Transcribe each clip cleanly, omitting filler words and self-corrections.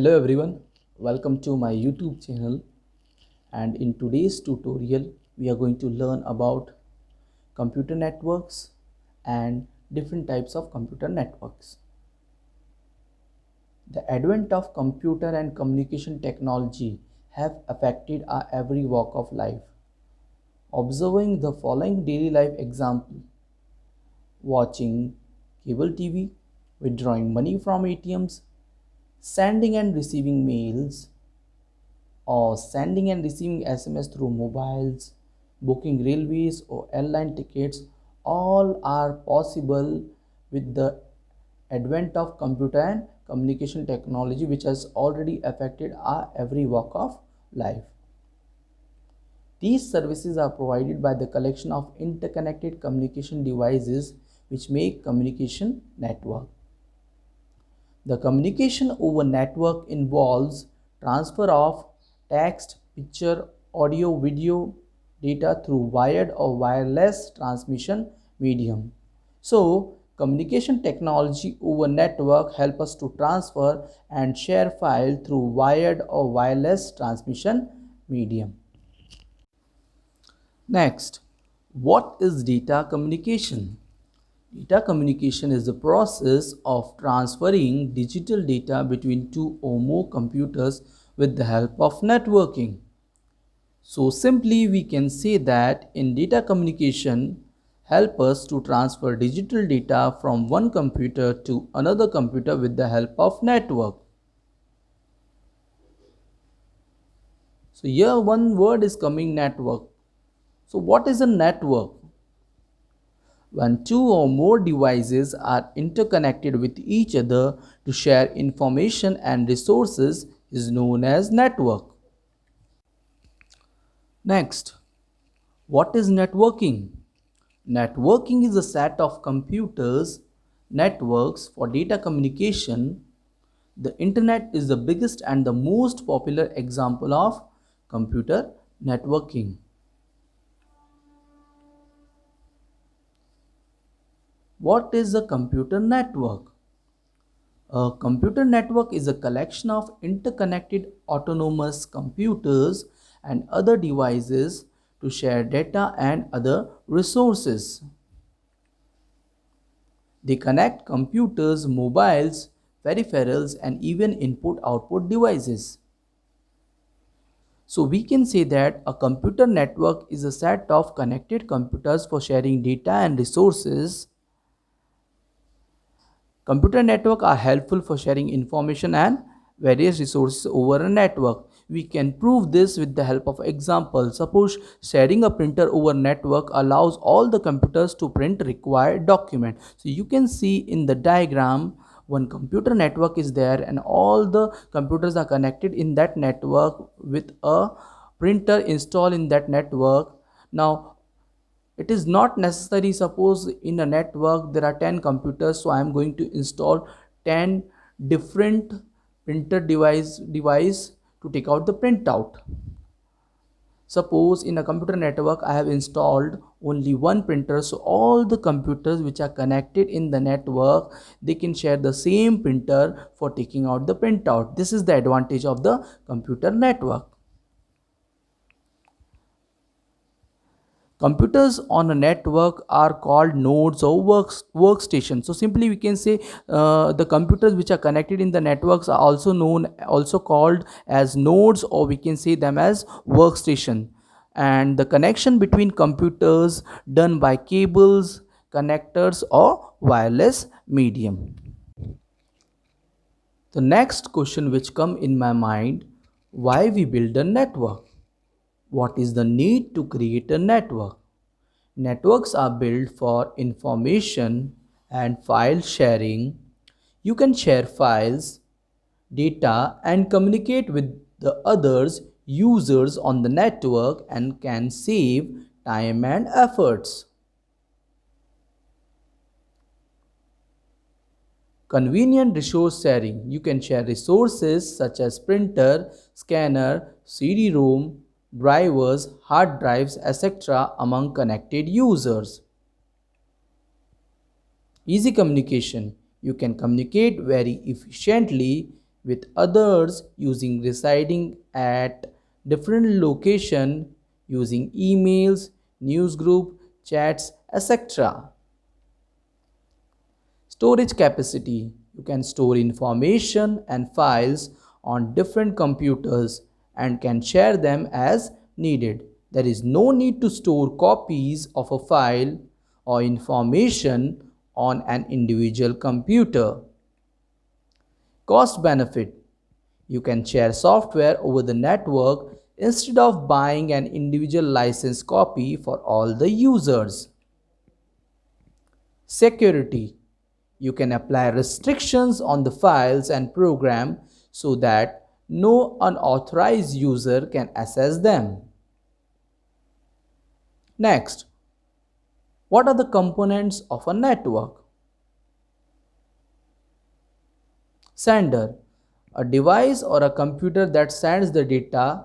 Hello everyone, welcome to my YouTube channel, and in today's tutorial we are going to learn about computer networks and different types of computer networks. The advent of computer and communication technology have affected our every walk of life. Observing the following daily life example: watching cable TV, withdrawing money from ATMs, sending and receiving mails, or sending and receiving SMS through mobiles, booking railways or airline tickets, all are possible with the advent of computer and communication technology, which has already affected our every walk of life. These services are provided by the collection of interconnected communication devices which make communication network. The communication over network involves transfer of text, picture, audio, video, data through wired or wireless transmission medium. So, communication technology over network help us to transfer and share file through wired or wireless transmission medium. Next, what is data communication? Data communication is the process of transferring digital data between two or more computers with the help of networking. So simply we can say that in data communication help us to transfer digital data from one computer to another computer with the help of network. So here one word is coming: network. So what is a network? When two or more devices are interconnected with each other to share information and resources is known as network. Next, what is networking? Networking is a set of computers networks for data communication. The internet is the biggest and the most popular example of computer networking. What is a computer network? A computer network is a collection of interconnected autonomous computers and other devices to share data and other resources. They connect computers, mobiles, peripherals, and even input-output devices. So we can say that a computer network is a set of connected computers for sharing data and resources. Computer networks are helpful for sharing information and various resources over a network. We can prove this with the help of example. Suppose sharing a printer over network allows all the computers to print required document. So you can see in the diagram one computer network is there and all the computers are connected in that network with a printer installed in that network. Now it is not necessary, suppose in a network there are 10 computers, so I am going to install 10 different printer device to take out the printout. Suppose in a computer network I have installed only one printer, so all the computers which are connected in the network, they can share the same printer for taking out the printout. This is the advantage of the computer network. Computers on a network are called nodes or workstations. So simply we can say the computers which are connected in the networks are also called as nodes, or we can say them as workstation. And the connection between computers done by cables, connectors, or wireless medium. The next question which come in my mind: why we build a network? What is the need to create a network? Networks are built for information and file sharing. You can share files, data, and communicate with the others users on the network and can save time and efforts. Convenient resource sharing. You can share resources such as printer, scanner, CD-ROM, drivers, hard drives, etc. among connected users. Easy communication. You can communicate very efficiently with others using residing at different location using emails, newsgroup, chats, etc. Storage capacity. You can store information and files on different computers and can share them as needed. There is no need to store copies of a file or information on an individual computer. Cost benefit. You can share software over the network instead of buying an individual license copy for all the users. Security. You can apply restrictions on the files and program so that no unauthorized user can access them. Next, what are the components of a network? Sender. A device or a computer that sends the data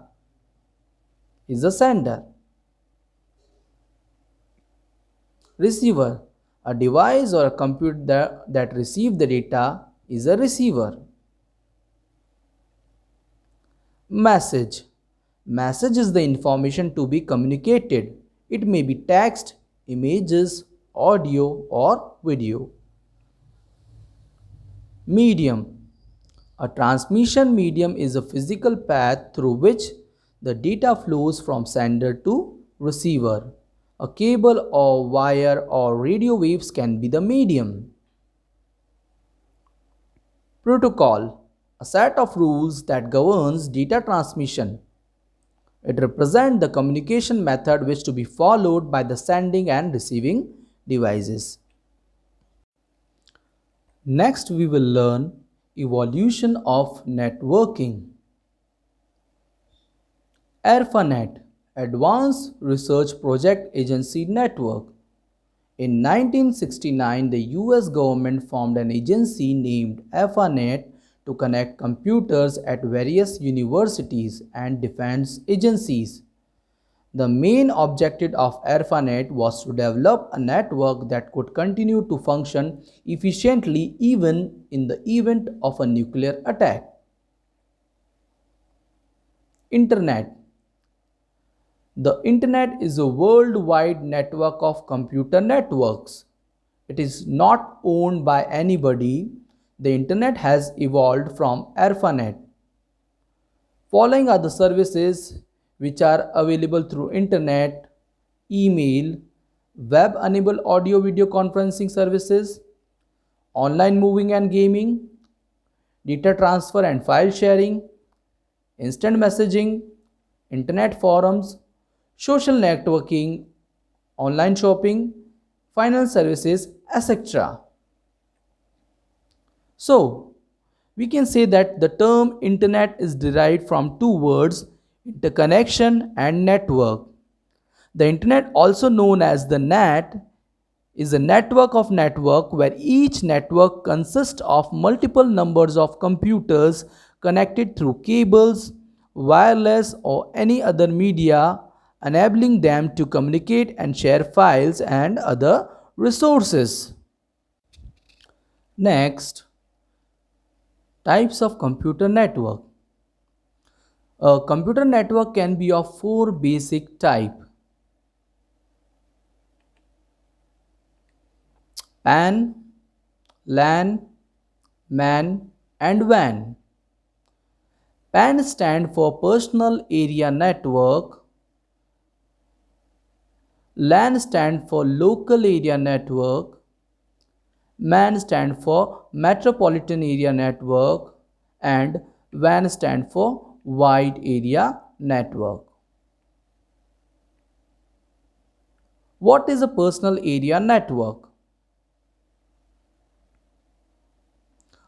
is a sender. Receiver. A device or a computer that receives the data is a receiver. Message. Message is the information to be communicated. It may be text, images, audio, or video. Medium. A transmission medium is a physical path through which the data flows from sender to receiver. A cable or wire or radio waves can be the medium. Protocol. A set of rules that governs data transmission. It represents the communication method which to be followed by the sending and receiving devices. Next we will learn evolution of networking. ARPANET, Advanced Research Project Agency Network. In 1969, the US government formed an agency named ARPANET to connect computers at various universities and defense agencies. The main objective of ARPANET was to develop a network that could continue to function efficiently even in the event of a nuclear attack. Internet. The Internet is a worldwide network of computer networks. It is not owned by anybody. The Internet has evolved from ARPANET. Following are the services which are available through Internet: email, web-enabled audio-video conferencing services, online moving and gaming, data transfer and file sharing, instant messaging, Internet forums, social networking, online shopping, finance services, etc. So, we can say that the term Internet is derived from two words, interconnection and network. The Internet, also known as the NAT, is a network of network where each network consists of multiple numbers of computers connected through cables, wireless or any other media, enabling them to communicate and share files and other resources. Next, types of computer network. A computer network can be of four basic types: PAN, LAN, MAN and WAN. PAN stands for Personal Area Network. LAN stands for Local Area Network. MAN stands for Metropolitan Area Network. And WAN stands for Wide Area Network. What is a personal area network?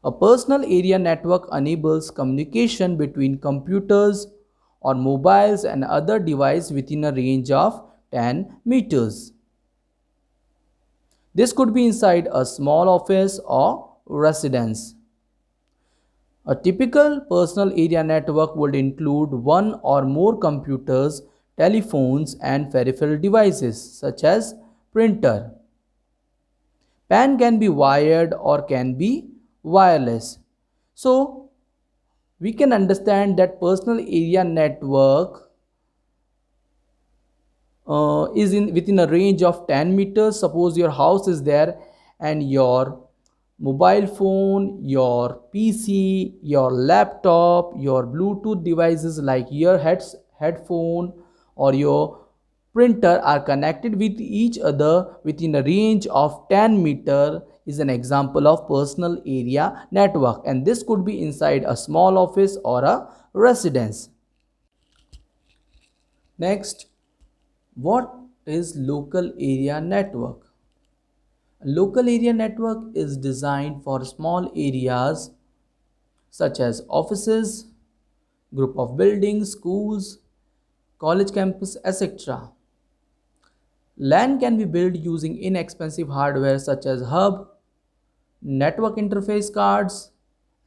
A personal area network enables communication between computers or mobiles and other devices within a range of 10 meters. This could be inside a small office or residence. A typical personal area network would include one or more computers, telephones, and peripheral devices such as printer. PAN can be wired or can be wireless. So, We can understand that personal area network is in within a range of 10 meters. Suppose your house is there and your mobile phone, your PC, your laptop, your Bluetooth devices like earheads, headphone, or your printer are connected with each other within a range of 10 meter is an example of personal area network, and this could be inside a small office or a residence. Next, what is local area network? A local area network is designed for small areas such as offices, group of buildings, schools, college campus, etc. LAN can be built using inexpensive hardware such as hub, network interface cards,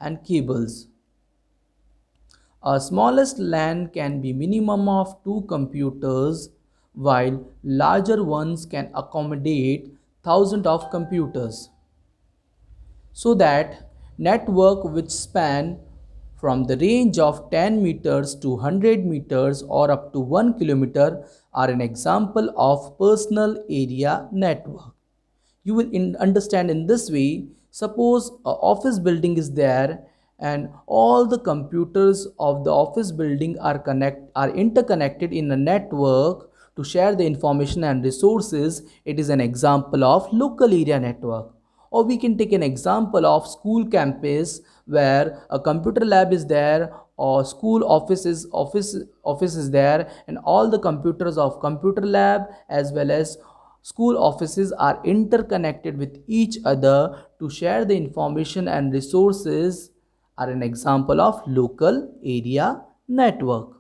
and cables. A smallest LAN can be minimum of 2 computers, while larger ones can accommodate thousands of computers. So that network which span from the range of 10 meters to 100 meters or up to 1 kilometer are an example of personal area network. You will understand in this way. Suppose a office building is there and all the computers of the office building are interconnected in a network to share the information and resources. It is an example of local area network. Or we can take an example of school campus where a computer lab is there, or school office is there, and all the computers of computer lab as well as school offices are interconnected with each other to share the information and resources are an example of local area network.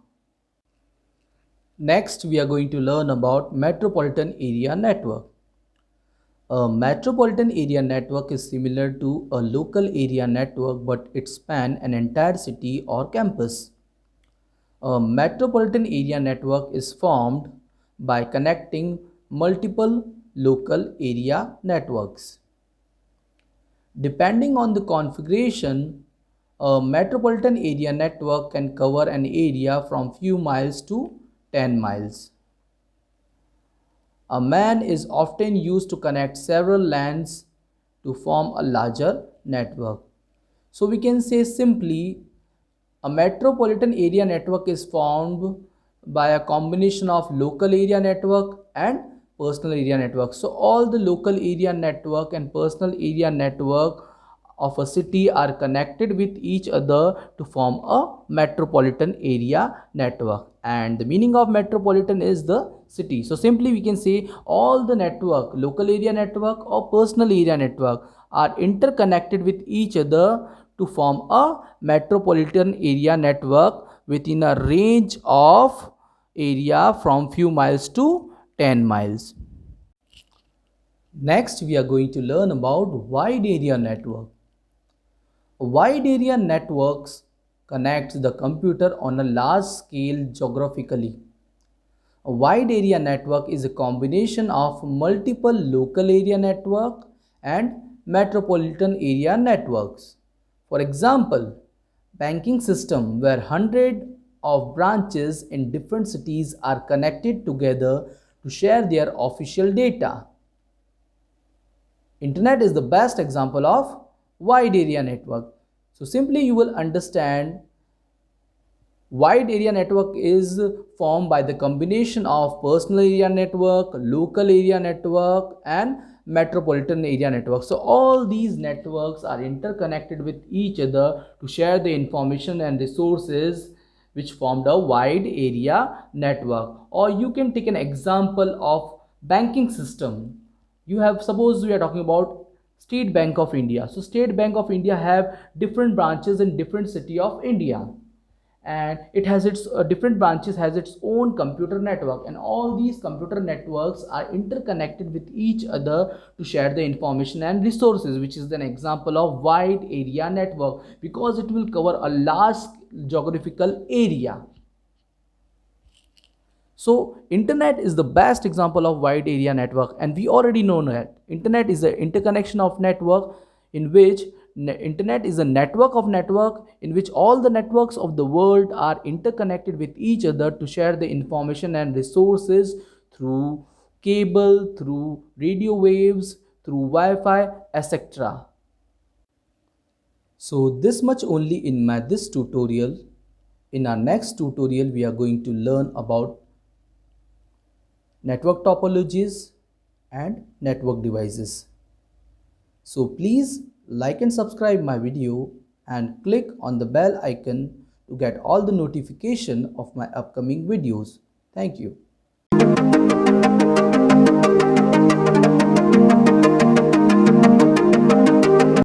Next, we are going to learn about metropolitan area network. A metropolitan area network is similar to a local area network, but it spans an entire city or campus. A metropolitan area network is formed by connecting multiple local area networks. Depending on the configuration, a metropolitan area network can cover an area from few miles to 10 miles. A MAN is often used to connect several LANs to form a larger network. So we can say simply a metropolitan area network is formed by a combination of local area network and personal area network. So all the local area network and personal area network of a city are connected with each other to form a metropolitan area network, and the meaning of metropolitan is the city. So simply we can say all the network, local area network or personal area network, are interconnected with each other to form a metropolitan area network within a range of area from few miles to 10 miles. Next, we are going to learn about wide area network. Wide area networks connect the computer on a large scale geographically. A wide area network is a combination of multiple local area network and metropolitan area networks. For example, banking system where hundreds of branches in different cities are connected together to share their official data. Internet is the best example of wide area network. So simply you will understand wide area network is formed by the combination of personal area network, local area network and metropolitan area network. So all these networks are interconnected with each other to share the information and resources which formed a wide area network. Or you can take an example of banking system. You have, suppose we are talking about State Bank of India. So State Bank of India have different branches in different city of India, and it has its different branches has its own computer network, and all these computer networks are interconnected with each other to share the information and resources, which is an example of wide area network because it will cover a large geographical area. So internet is the best example of wide area network, and we already know that internet is the interconnection of network in which Internet is a network of network in which all the networks of the world are interconnected with each other to share the information and resources through cable, through radio waves, through Wi-Fi, etc. So this much only in my this tutorial. In our next tutorial, we are going to learn about network topologies and network devices. So please like and subscribe my video and click on the bell icon to get all the notification of my upcoming videos. Thank you.